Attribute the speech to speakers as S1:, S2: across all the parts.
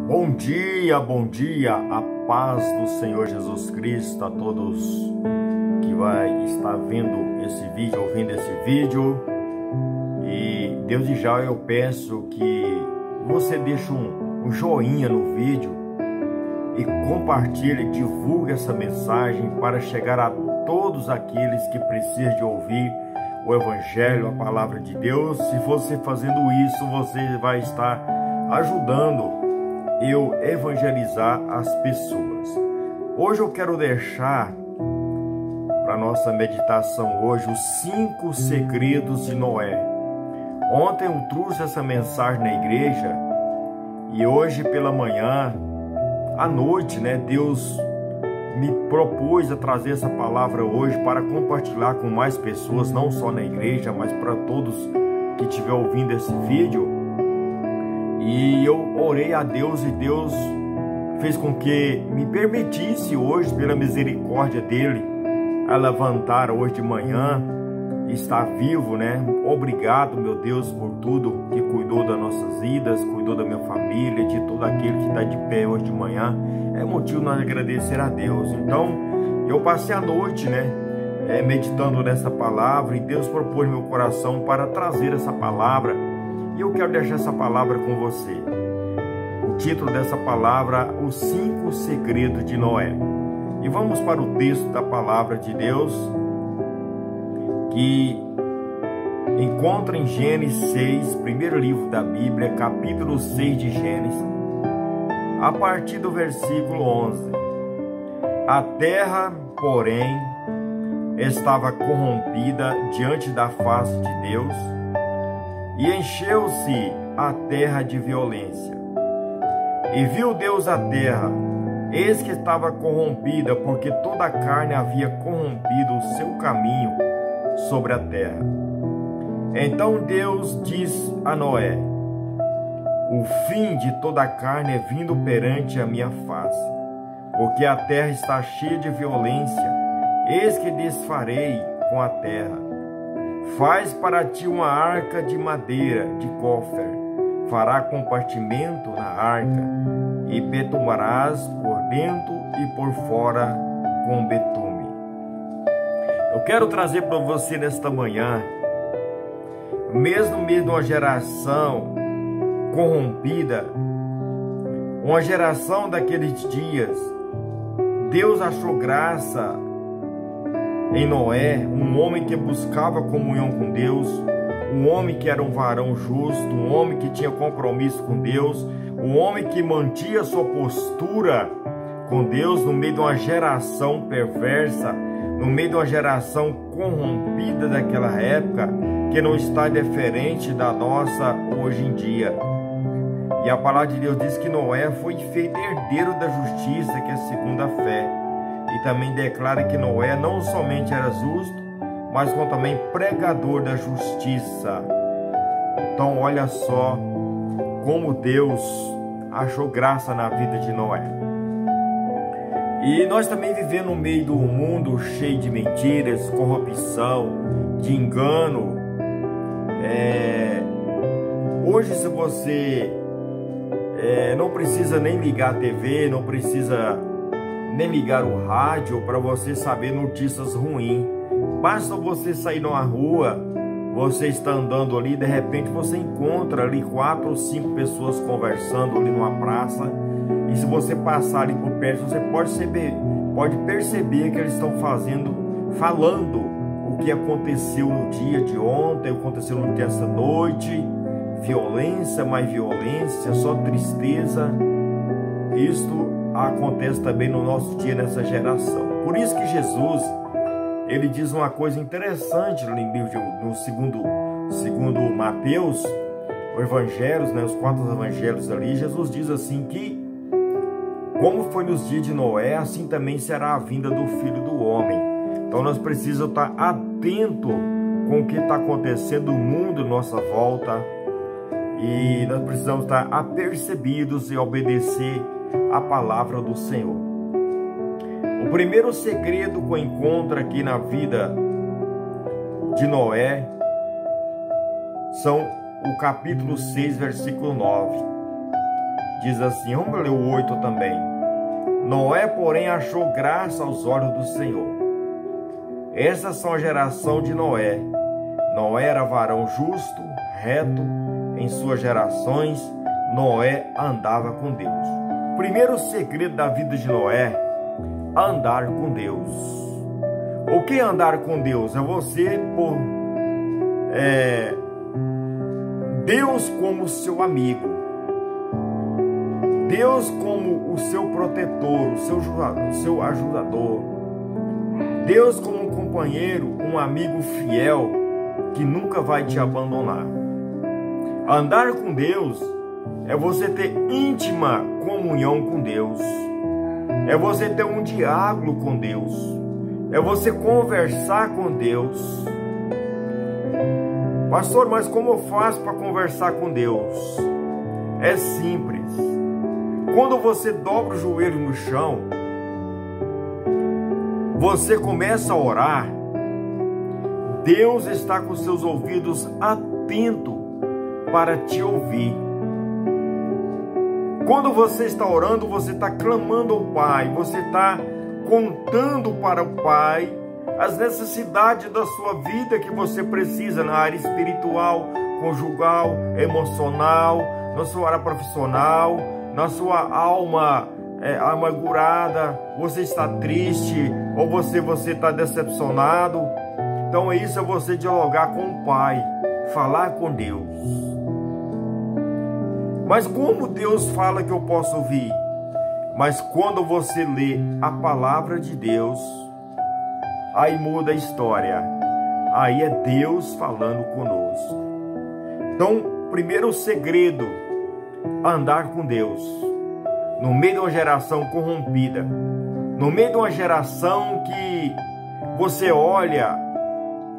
S1: Bom dia, a paz do Senhor Jesus Cristo a todos que vai estar vendo esse vídeo, ouvindo esse vídeo. E desde já eu peço que você deixe um joinha no vídeo e compartilhe, divulgue essa mensagem para chegar a todos aqueles que precisam de ouvir o Evangelho, a Palavra de Deus. Se você fazendo isso, você vai estar ajudando eu evangelizar as pessoas. Hoje eu quero deixar para nossa meditação hoje os 5 segredos de Noé. Ontem eu trouxe essa mensagem na igreja e hoje pela manhã, à noite, Deus me propôs a trazer essa palavra hoje para compartilhar com mais pessoas, não só na igreja, mas para todos que estiverem ouvindo esse vídeo. E eu orei a Deus e Deus fez com que me permitisse hoje, pela misericórdia dele, a levantar hoje de manhã e estar vivo, Obrigado, meu Deus, por tudo que cuidou das nossas vidas, cuidou da minha família, de todo aquele que está de pé hoje de manhã. É motivo de nós agradecer a Deus. Então, eu passei a noite, meditando nessa palavra, e Deus propôs no meu coração para trazer essa palavra. E eu quero deixar essa palavra com você. O título dessa palavra, os 5 segredos de Noé. E vamos para o texto da palavra de Deus, que encontra em Gênesis 6, primeiro livro da Bíblia, capítulo 6 de Gênesis, a partir do versículo 11. A terra, porém, estava corrompida diante da face de Deus, e encheu-se a terra de violência. E viu Deus a terra, eis que estava corrompida, porque toda a carne havia corrompido o seu caminho sobre a terra. Então Deus disse a Noé: o fim de toda a carne é vindo perante a minha face, porque a terra está cheia de violência. Eis que desfarei com a terra. Faz para ti uma arca de madeira de cófer, fará compartimento na arca, e betumarás por dentro e por fora com betume. Eu quero trazer para você nesta manhã, mesmo no meio de uma geração corrompida, uma geração daqueles dias, Deus achou graça em Noé, um homem que buscava comunhão com Deus, um homem que era um varão justo, um homem que tinha compromisso com Deus, um homem que mantinha sua postura com Deus no meio de uma geração perversa, no meio de uma geração corrompida daquela época, que não está diferente da nossa hoje em dia. E a palavra de Deus diz que Noé foi feito herdeiro da justiça, que é segundo a fé. E também declara que Noé não somente era justo, mas como também pregador da justiça. Então olha só como Deus achou graça na vida de Noé. E nós também vivemos no meio do mundo cheio de mentiras, corrupção, de engano. Hoje, se você não precisa nem ligar a TV, não precisa nem ligar o rádio para você saber notícias ruins. Basta você sair numa rua, você está andando ali, de repente você encontra ali 4 ou 5 pessoas conversando ali numa praça, e se você passar ali por perto, você pode perceber que eles estão falando o que aconteceu no dia de ontem, o que aconteceu no dia dessa noite, violência, mais violência, só tristeza. Isto acontece também no nosso dia, nessa geração. Por isso que Jesus, ele diz uma coisa interessante no segundo Mateus, o Evangelhos, os 4 Evangelhos ali. Jesus diz assim que, como foi nos dias de Noé, assim também será a vinda do Filho do Homem. Então nós precisamos estar atentos com o que está acontecendo no mundo à nossa volta, e nós precisamos estar apercebidos e obedecer a palavra do Senhor. O primeiro segredo que eu encontro aqui na vida de Noé são o capítulo 6, versículo 9. diz assim, vamos ler o 8 também. Noé, porém, achou graça aos olhos do Senhor. Essas são a geração de Noé. Noé era varão justo, reto em suas gerações. Noé andava com Deus. Primeiro segredo da vida de Noé, andar com Deus. O que é andar com Deus? É você pôr Deus como seu amigo, Deus como o seu protetor, o seu ajudador, Deus como um companheiro, um amigo fiel que nunca vai te abandonar. Andar com Deus é você ter íntima comunhão com Deus, é você ter um diálogo com Deus, é você conversar com Deus. Pastor, mas como eu faço para conversar com Deus? É simples. Quando você dobra o joelho no chão, você começa a orar, Deus está com seus ouvidos atentos para te ouvir. Quando você está orando, você está clamando ao Pai, você está contando para o Pai as necessidades da sua vida que você precisa na área espiritual, conjugal, emocional, na sua área profissional, na sua alma amargurada, você está triste ou você está decepcionado. Então isso é você dialogar com o Pai, falar com Deus. Mas como Deus fala que eu posso ouvir? Mas quando você lê a palavra de Deus, aí muda a história. Aí é Deus falando conosco. Então, primeiro segredo, andar com Deus. No meio de uma geração corrompida, no meio de uma geração que você olha,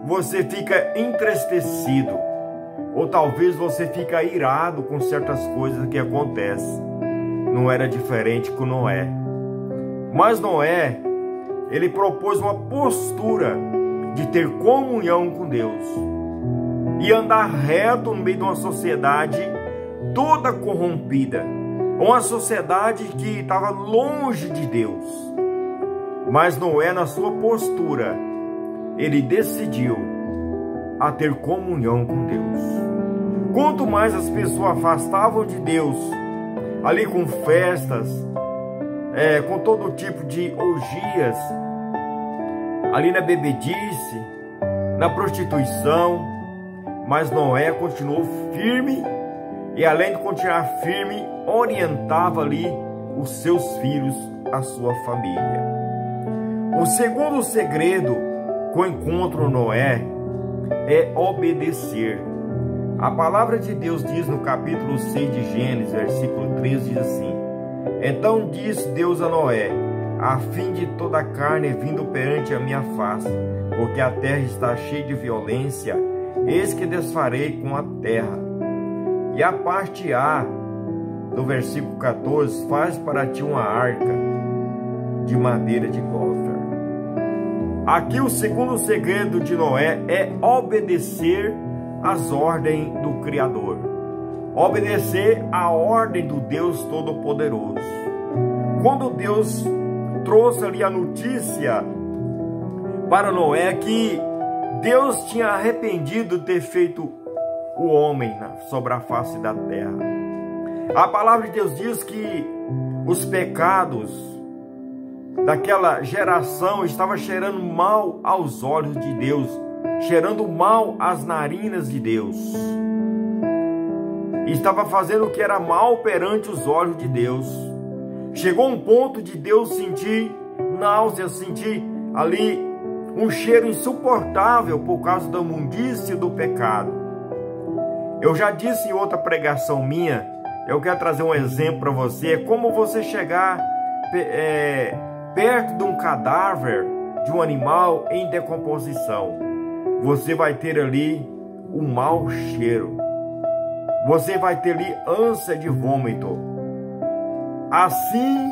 S1: você fica entristecido, ou talvez você fica irado com certas coisas que acontecem. Não era diferente com Noé. Mas Noé, ele propôs uma postura de ter comunhão com Deus e andar reto no meio de uma sociedade toda corrompida, uma sociedade que estava longe de Deus. Mas Noé, na sua postura, ele decidiu a ter comunhão com Deus. Quanto mais as pessoas afastavam de Deus, ali com festas, com todo tipo de orgias, ali na bebedice, na prostituição, mas Noé continuou firme e, além de continuar firme, orientava ali os seus filhos, a sua família. O segundo segredo que eu encontro Noé é obedecer. A palavra de Deus diz no capítulo 6 de Gênesis, versículo 13, diz assim: Então disse Deus a Noé: a fim de toda a carne vindo perante a minha face, porque a terra está cheia de violência, eis que desfarei com a terra. E a parte A do versículo 14, faz para ti uma arca de madeira de gofer. Aqui o segundo segredo de Noé é obedecer às ordens do Criador, obedecer à ordem do Deus Todo-Poderoso. Quando Deus trouxe ali a notícia para Noé que Deus tinha arrependido de ter feito o homem sobre a face da terra, a palavra de Deus diz que os pecados daquela geração estavam cheirando mal aos olhos de Deus, cheirando mal às narinas de Deus, e estava fazendo o que era mal perante os olhos de Deus. Chegou um ponto de Deus sentir náusea, sentir ali um cheiro insuportável por causa da imundície do pecado. Eu já disse em outra pregação minha, eu quero trazer um exemplo para você. É como você chegar perto de um cadáver de um animal em decomposição. Você vai ter ali um mau cheiro, você vai ter ali ânsia de vômito. Assim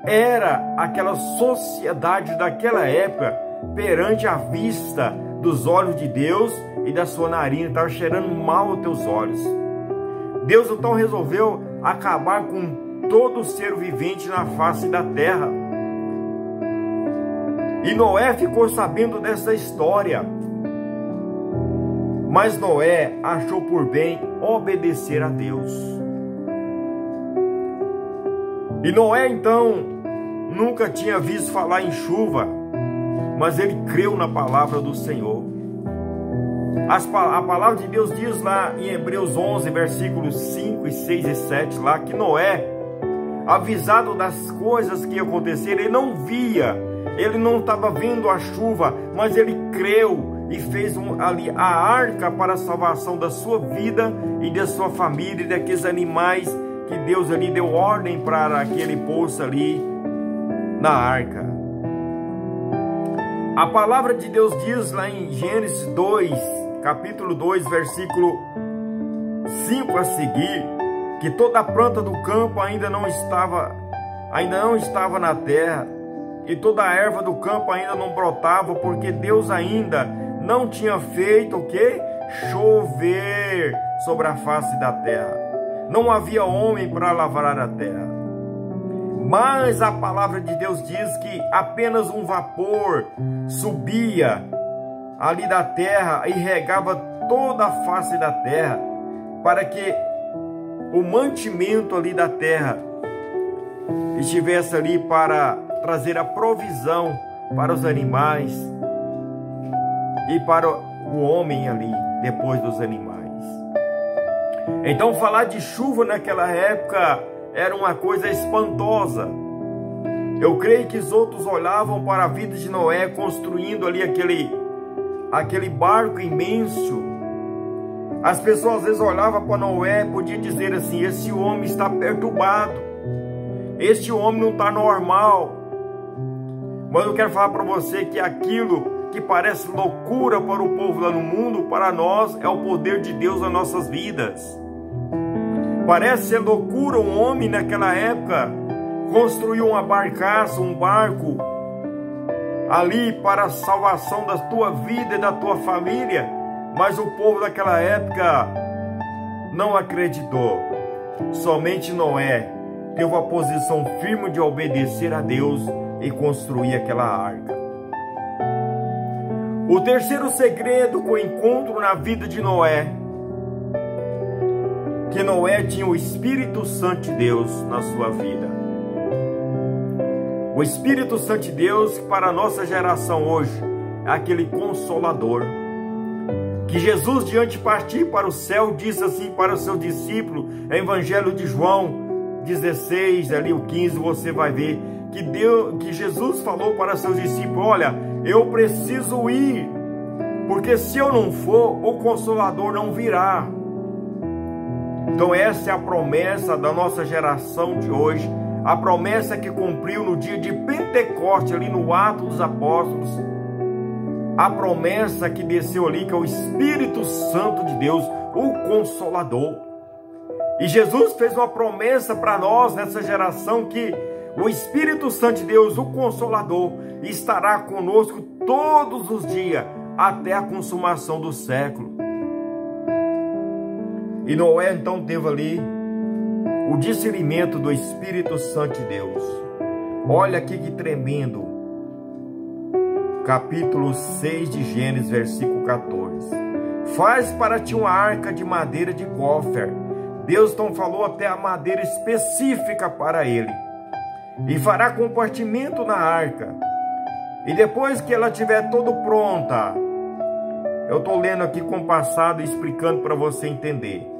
S1: era aquela sociedade daquela época perante a vista dos olhos de Deus e da sua narina. Estava cheirando mal aos teus olhos. Deus então resolveu acabar com todo ser vivente na face da terra. E Noé ficou sabendo dessa história. Mas Noé achou por bem obedecer a Deus. E Noé então nunca tinha visto falar em chuva, mas ele creu na palavra do Senhor. A palavra de Deus diz lá em Hebreus 11, versículos 5, 6 e 7, lá que Noé, avisado das coisas que aconteceram, ele não via, ele não estava vendo a chuva, mas ele creu e fez ali a arca para a salvação da sua vida e da sua família e daqueles animais que Deus ali deu ordem para aquele poço ali na arca. A palavra de Deus diz lá em Gênesis 2, capítulo 2, versículo 5 a seguir, que toda a planta do campo ainda não estava na terra, e toda a erva do campo ainda não brotava, porque Deus ainda não tinha feito o quê? Chover sobre a face da terra. Não havia homem para lavrar a terra. Mas a palavra de Deus diz que apenas um vapor subia ali da terra e regava toda a face da terra, para que o mantimento ali da terra estivesse ali para trazer a provisão para os animais e para o homem ali, depois dos animais. Então falar de chuva naquela época era uma coisa espantosa. Eu creio que os outros olhavam para a vida de Noé, construindo ali aquele barco imenso. As pessoas às vezes olhavam para Noé e podiam dizer assim: esse homem está perturbado, este homem não está normal. Mas eu quero falar para você que aquilo que parece loucura para o povo lá no mundo, para nós é o poder de Deus nas nossas vidas. Parece ser loucura um homem naquela época construir uma barcaça, um barco ali para a salvação da tua vida e da tua família, mas o povo daquela época não acreditou. Somente Noé teve a posição firme de obedecer a Deus e construir aquela arca. O terceiro segredo que eu encontro na vida de Noé, que Noé tinha o Espírito Santo de Deus na sua vida. O Espírito Santo de Deus, para a nossa geração hoje, é aquele Consolador, que Jesus, diante de partir para o céu, disse assim para os seus discípulos, Evangelho de João 16, ali o 15, você vai ver, que Jesus falou para seus discípulos: olha, eu preciso ir, porque se eu não for, o Consolador não virá. Então essa é a promessa da nossa geração de hoje, a promessa que cumpriu no dia de Pentecoste, ali no Atos dos Apóstolos, a promessa que desceu ali, que é o Espírito Santo de Deus, o Consolador. E Jesus fez uma promessa para nós nessa geração, que o Espírito Santo de Deus, o Consolador, estará conosco todos os dias, até a consumação do século. E Noé então teve ali o discernimento do Espírito Santo de Deus. Olha aqui que tremendo. Capítulo 6 de Gênesis, versículo 14. Faz para ti uma arca de madeira de gofer. Deus então falou até a madeira específica para ele. E fará compartimento na arca. E depois que ela estiver toda pronta, eu estou lendo aqui compassado e explicando para você entender.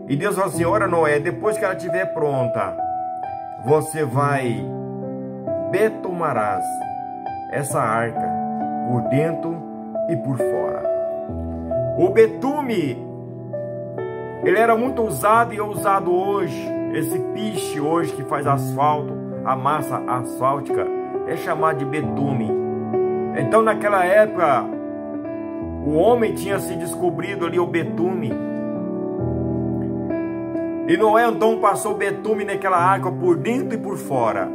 S1: E Deus falou assim: ora Noé, depois que ela estiver pronta, você vai betumarás essa arca por dentro e por fora. O betume, ele era muito usado e é usado hoje. Esse piche hoje que faz asfalto, a massa asfáltica, é chamado de betume. Então naquela época, o homem tinha se descobrido ali o betume. E Noé então passou o betume naquela arca por dentro e por fora.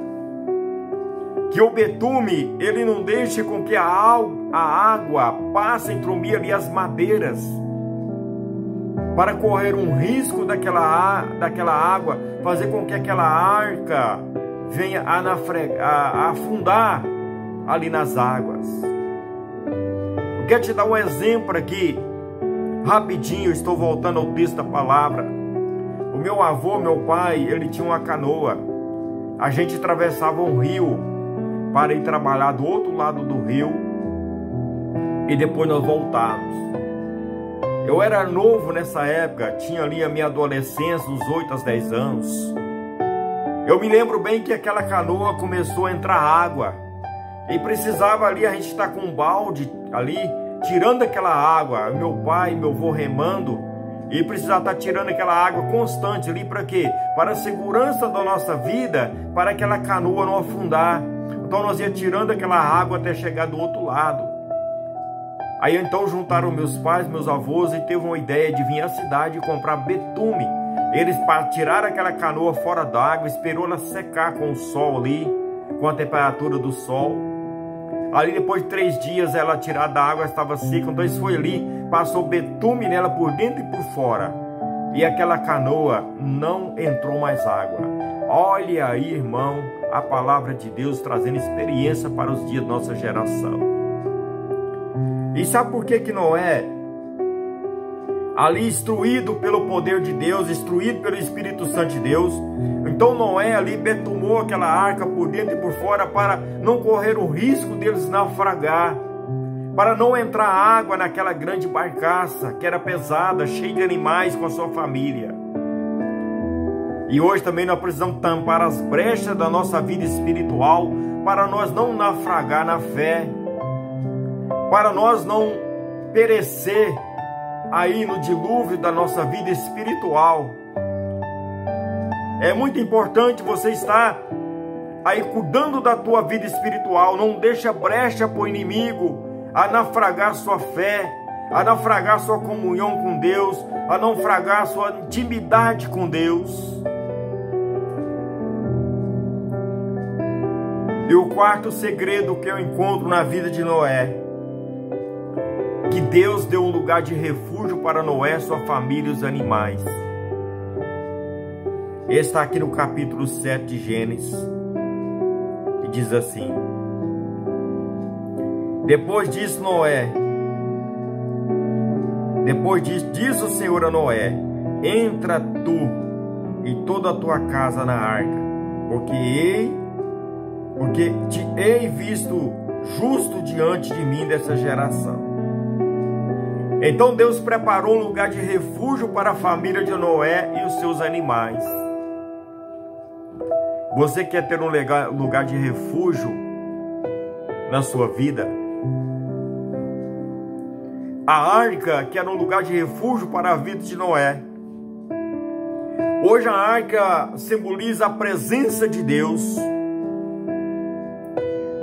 S1: Que o betume, ele não deixe com que a água passe entre o meio ali as madeiras. para correr um risco daquela água, fazer com que aquela arca venha a afundar ali nas águas. Eu quero te dar um exemplo aqui, rapidinho, estou voltando ao texto da palavra. O meu avô, meu pai, ele tinha uma canoa. A gente atravessava um rio para ir trabalhar do outro lado do rio e depois nós voltávamos. Eu era novo nessa época, tinha ali a minha adolescência, uns 8 aos 10 anos. Eu me lembro bem que aquela canoa começou a entrar água e precisava ali a gente estar com um balde ali, tirando aquela água. Meu pai e meu avô remando e precisava estar tirando aquela água constante ali para quê? Para a segurança da nossa vida, para aquela canoa não afundar. Então nós ia tirando aquela água até chegar do outro lado. Aí então juntaram meus pais, meus avós e teve uma ideia de vir à cidade e comprar betume. Eles tiraram aquela canoa fora d'água, esperou ela secar com o sol ali, com a temperatura do sol. Ali depois de 3 dias ela tirada da água, estava seca, então eles foi ali, passou betume nela por dentro e por fora. E aquela canoa não entrou mais água. Olha aí, irmão, a palavra de Deus trazendo experiência para os dias da nossa geração. E sabe por que Noé, ali instruído pelo poder de Deus, instruído pelo Espírito Santo de Deus, então Noé ali betumou aquela arca por dentro e por fora para não correr o risco deles naufragar, para não entrar água naquela grande barcaça que era pesada, cheia de animais com a sua família. E hoje também nós precisamos tampar as brechas da nossa vida espiritual para nós não naufragar na fé, para nós não perecer aí no dilúvio da nossa vida espiritual. É muito importante você estar aí cuidando da tua vida espiritual. Não deixa brecha para o inimigo a naufragar sua fé, a naufragar sua comunhão com Deus, a naufragar sua intimidade com Deus. E o quarto segredo que eu encontro na vida de Noé, que Deus deu um lugar de refúgio para Noé, sua família e os animais. Está aqui no capítulo 7 de Gênesis, e diz assim: depois disso disse o Senhor a Noé: entra tu e toda a tua casa na arca, porque te hei visto justo diante de mim dessa geração. Então Deus preparou um lugar de refúgio para a família de Noé e os seus animais. Você quer ter um lugar de refúgio na sua vida? A arca, que era um lugar de refúgio para a vida de Noé. Hoje a arca simboliza a presença de Deus.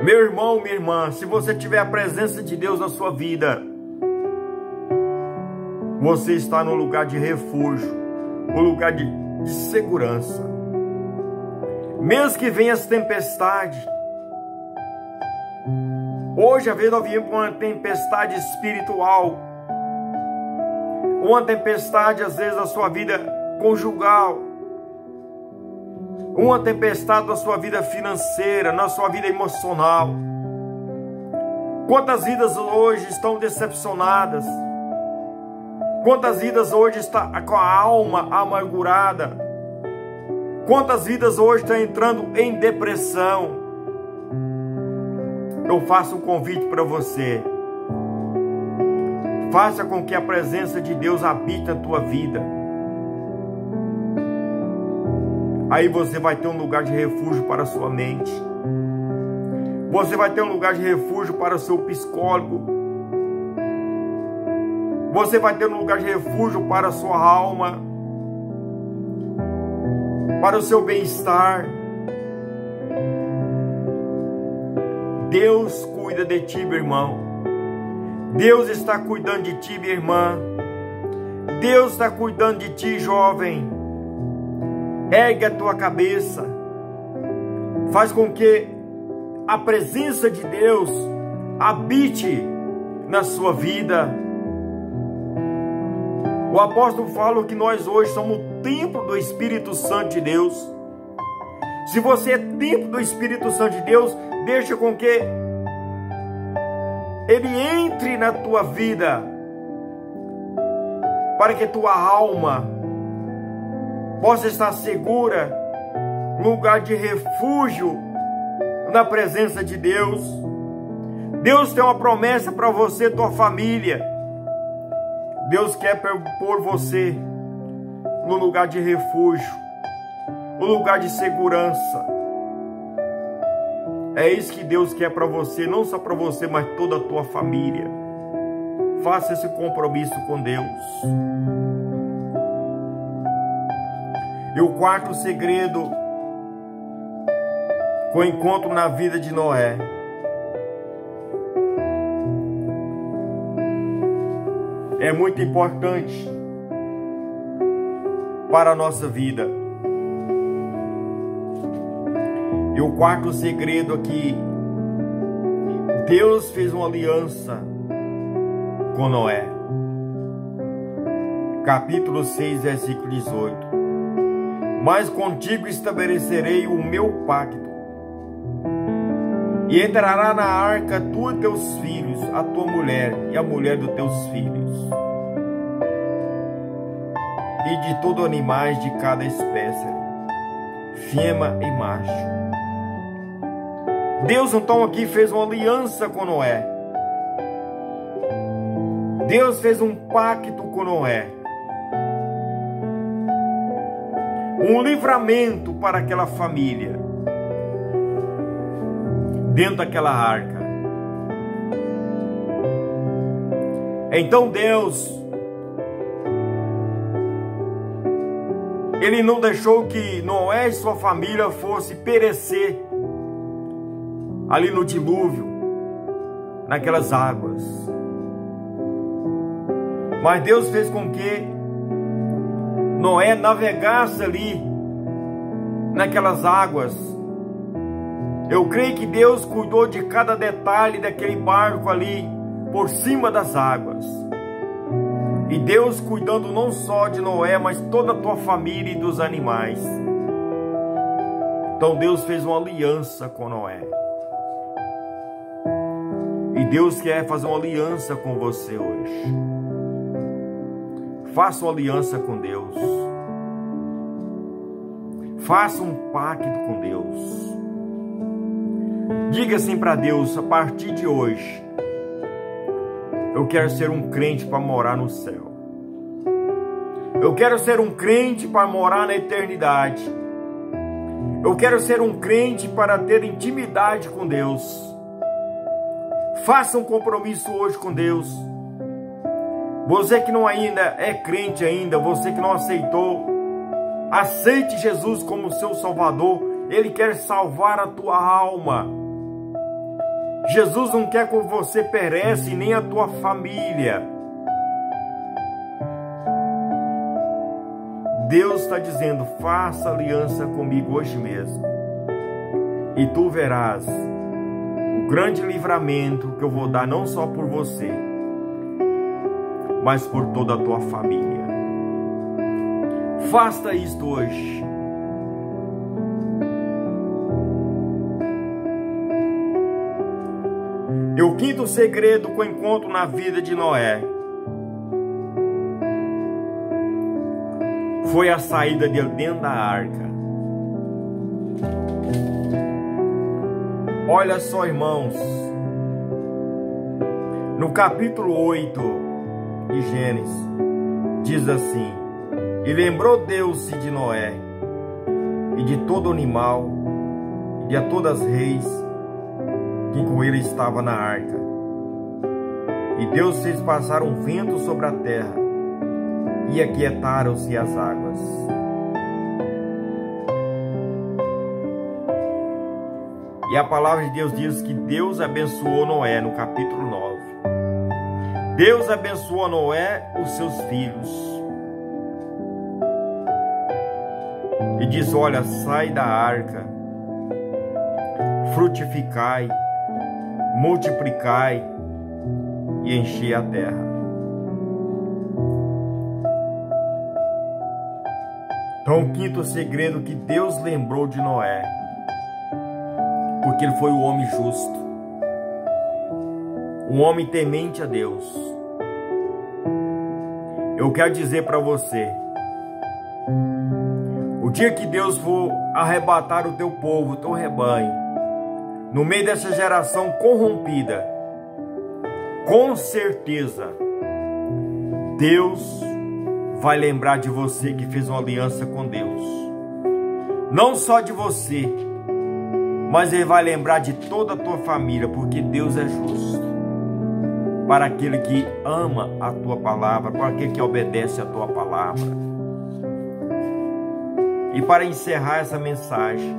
S1: Meu irmão, minha irmã, se você tiver a presença de Deus na sua vida, você está no lugar de refúgio, um lugar de segurança. Mesmo que venha as tempestades, hoje, às vezes, nós viemos com uma tempestade espiritual, uma tempestade, às vezes, na sua vida conjugal, uma tempestade na sua vida financeira, na sua vida emocional. Quantas vidas hoje estão decepcionadas? Quantas vidas hoje estão com a alma amargurada? Quantas vidas hoje estão entrando em depressão? Eu faço um convite para você. Faça com que a presença de Deus habite na tua vida. Aí você vai ter um lugar de refúgio para a sua mente. Você vai ter um lugar de refúgio para o seu psicólogo. Você vai ter um lugar de refúgio para a sua alma, para o seu bem-estar. Deus cuida de ti, meu irmão. Deus está cuidando de ti, minha irmã. Deus está cuidando de ti, jovem. Ergue a tua cabeça. Faz com que a presença de Deus habite na sua vida. O apóstolo fala que nós hoje somos o templo do Espírito Santo de Deus. Se você é templo do Espírito Santo de Deus, deixa com que ele entre na tua vida, para que tua alma possa estar segura, lugar de refúgio na presença de Deus. Deus tem uma promessa para você e tua família. Deus quer pôr você no lugar de refúgio, no lugar de segurança. É isso que Deus quer para você, não só para você, mas toda a tua família. Faça esse compromisso com Deus. E o quarto segredo que eu encontro na vida de Noé é muito importante para a nossa vida. E o quarto segredo aqui, Deus fez uma aliança com Noé. Capítulo 6, versículo 18. Mas contigo estabelecerei o meu pacto, e entrará na arca tu e teus filhos, a tua mulher e a mulher dos teus filhos, e de todo animais de cada espécie, fêmea e macho. Deus então aqui fez uma aliança com Noé. Deus fez um pacto com Noé. Um livramento para aquela família dentro daquela arca. Então Deus, Ele não deixou que Noé e sua família fosse perecer ali no dilúvio, naquelas águas. Mas Deus fez com que Noé navegasse ali naquelas águas. Eu creio que Deus cuidou de cada detalhe daquele barco ali por cima das águas. E Deus cuidando não só de Noé, mas toda a tua família e dos animais. Então Deus fez uma aliança com Noé. E Deus quer fazer uma aliança com você hoje. Faça uma aliança com Deus. Faça um pacto com Deus. Diga assim para Deus: a partir de hoje, eu quero ser um crente para morar no céu. Eu quero ser um crente para morar na eternidade. Eu quero ser um crente para ter intimidade com Deus. Faça um compromisso hoje com Deus. Você que não ainda é crente ainda, você que não aceitou, aceite Jesus como seu Salvador. Ele quer salvar a tua alma. Jesus não quer que você pereça, nem a tua família. Deus está dizendo: faça aliança comigo hoje mesmo, e tu verás o grande livramento que eu vou dar, não só por você, mas por toda a tua família. Faça isto hoje. E o quinto segredo que eu encontro na vida de Noé foi a saída dele dentro da arca. Olha só, irmãos, no capítulo 8 de Gênesis, diz assim: e lembrou Deus-se de Noé, e de todo animal, e de todas as reis, que com ele estava na arca. E Deus fez passar um vento sobre a terra, e aquietaram-se as águas. E a palavra de Deus diz que Deus abençoou Noé no capítulo 9. Deus abençoou Noé, os seus filhos. E diz: olha, sai da arca, frutificai, multiplicai e enchei a terra. Então, o quinto segredo que Deus lembrou de Noé, porque ele foi o homem justo, um homem temente a Deus. Eu quero dizer para você, o dia que Deus for arrebatar o teu povo, o teu rebanho, no meio dessa geração corrompida, com certeza, Deus vai lembrar de você que fez uma aliança com Deus. Não só de você, mas Ele vai lembrar de toda a tua família, porque Deus é justo. Para aquele que ama a tua palavra, para aquele que obedece a tua palavra. E para encerrar essa mensagem,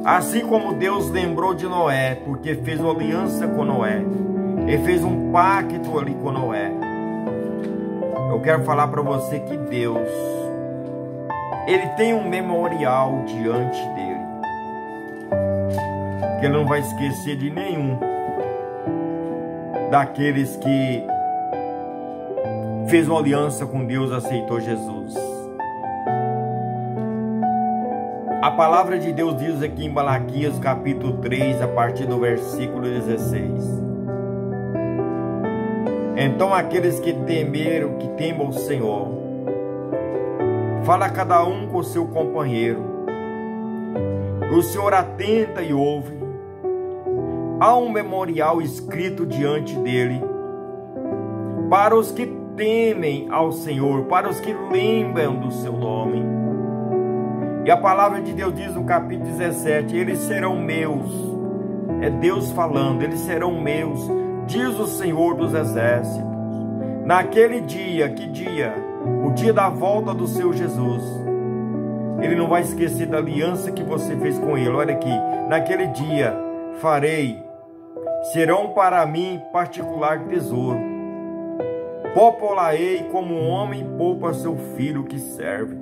S1: assim como Deus lembrou de Noé, porque fez uma aliança com Noé, Ele fez um pacto ali com Noé. Eu quero falar para você que Deus, Ele tem um memorial diante dele, que Ele não vai esquecer de nenhum daqueles que fez uma aliança com Deus, aceitou Jesus. A palavra de Deus diz aqui em Malaquias capítulo 3, a partir do versículo 16. Então aqueles que temam o Senhor, fala cada um com o seu companheiro, o Senhor atenta e ouve. Há um memorial escrito diante dele, para os que temem ao Senhor, para os que lembram do seu nome. E a palavra de Deus diz no capítulo 17, eles serão meus. É Deus falando, eles serão meus, diz o Senhor dos exércitos. Naquele dia, que dia? O dia da volta do seu Jesus. Ele não vai esquecer da aliança que você fez com ele. Olha aqui, naquele dia farei, serão para mim particular tesouro. Populaei como um homem poupa seu filho que serve.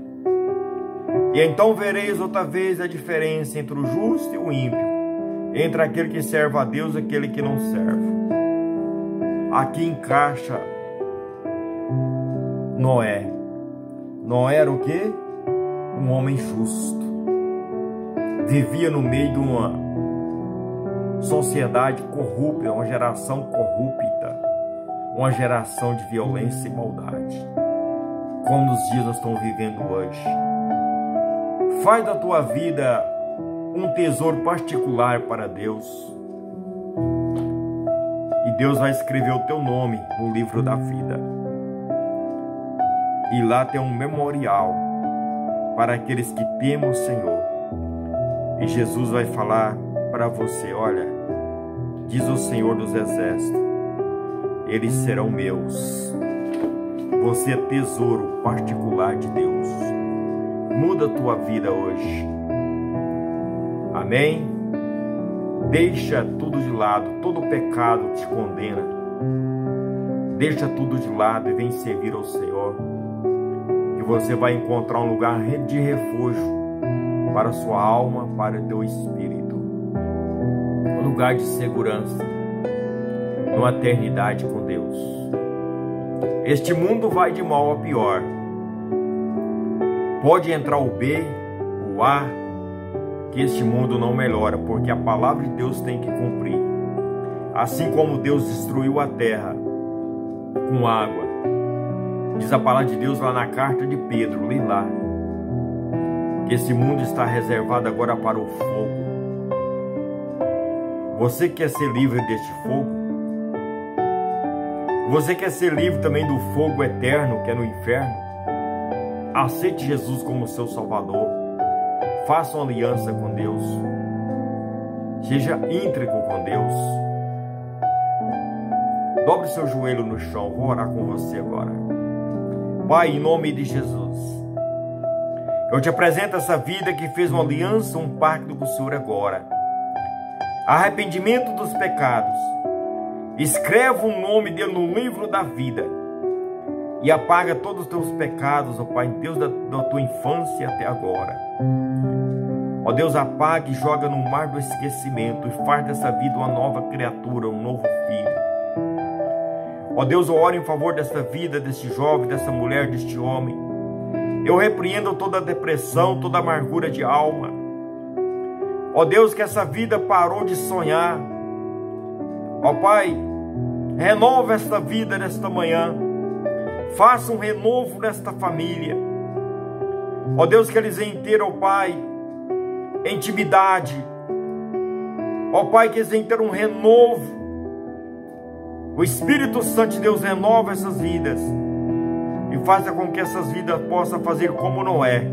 S1: E então vereis outra vez a diferença entre o justo e o ímpio, entre aquele que serve a Deus e aquele que não serve. Aqui encaixa Noé. Noé era o quê? Um homem justo. Vivia no meio de uma sociedade corrupta, uma geração corrupta, uma geração de violência e maldade, como nos dias nós estamos vivendo hoje. Faz da tua vida um tesouro particular para Deus, e Deus vai escrever o teu nome no livro da vida, e lá tem um memorial para aqueles que temem o Senhor. E Jesus vai falar para você, olha, diz o Senhor dos exércitos, eles serão meus. Você é tesouro particular de Deus. Muda a tua vida hoje. Amém? Deixa tudo de lado, todo pecado te condena. Deixa tudo de lado e vem servir ao Senhor. E você vai encontrar um lugar de refúgio para a sua alma, para o teu espírito. Um lugar de segurança, numa eternidade com Deus. Este mundo vai de mal a pior. Pode entrar o B, o A, que este mundo não melhora, porque a palavra de Deus tem que cumprir. Assim como Deus destruiu a terra com água, diz a palavra de Deus lá na carta de Pedro, lê lá, que esse mundo está reservado agora para o fogo. Você quer ser livre deste fogo? Você quer ser livre também do fogo eterno que é no inferno? Aceite Jesus como seu Salvador. Faça uma aliança com Deus. Seja íntegro com Deus. Dobre seu joelho no chão. Vou orar com você agora. Pai, em nome de Jesus, eu te apresento essa vida que fez uma aliança, um pacto com o Senhor agora. Arrependimento dos pecados. Escreva o nome dele no livro da vida e apaga todos os teus pecados, ó Pai, Deus, da tua infância até agora. Ó Deus, apaga e joga no mar do esquecimento e faz dessa vida uma nova criatura, um novo filho. Ó Deus, eu oro em favor dessa vida, deste jovem, dessa mulher, deste homem. Eu repreendo toda depressão, toda amargura de alma. Ó Deus, que essa vida parou de sonhar. Ó Pai, renova esta vida nesta manhã. Faça um renovo nesta família. Ó Deus, que eles venham ter, ó Pai, intimidade. Ó Pai, que eles venham ter um renovo. O Espírito Santo de Deus renova essas vidas e faça com que essas vidas possam fazer como Noé,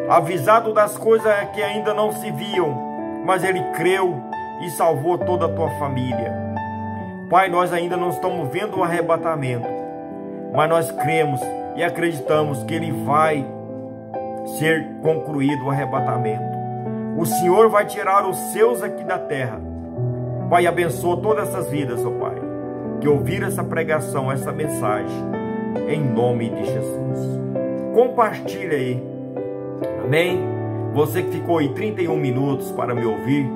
S1: avisado das coisas que ainda não se viam, mas ele creu e salvou toda a tua família. Pai, nós ainda não estamos vendo o arrebatamento, mas nós cremos e acreditamos que ele vai ser concluído o arrebatamento. O Senhor vai tirar os seus aqui da terra. Pai, abençoa todas essas vidas, ó Pai, que ouviram essa pregação, essa mensagem, em nome de Jesus. Compartilha aí, amém? Você que ficou aí 31 minutos para me ouvir,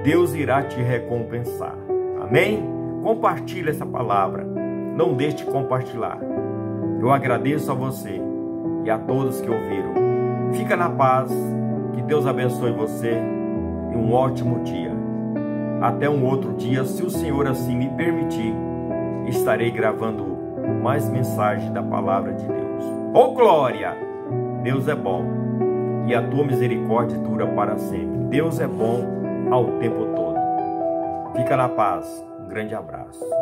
S1: Deus irá te recompensar, amém? Compartilha essa palavra, não deixe de compartilhar. Eu agradeço a você e a todos que ouviram. Fica na paz, que Deus abençoe você e um ótimo dia. Até um outro dia, se o Senhor assim me permitir, estarei gravando mais mensagens da palavra de Deus. Oh glória! Deus é bom e a tua misericórdia dura para sempre. Deus é bom ao tempo todo. Fica na paz. Um grande abraço.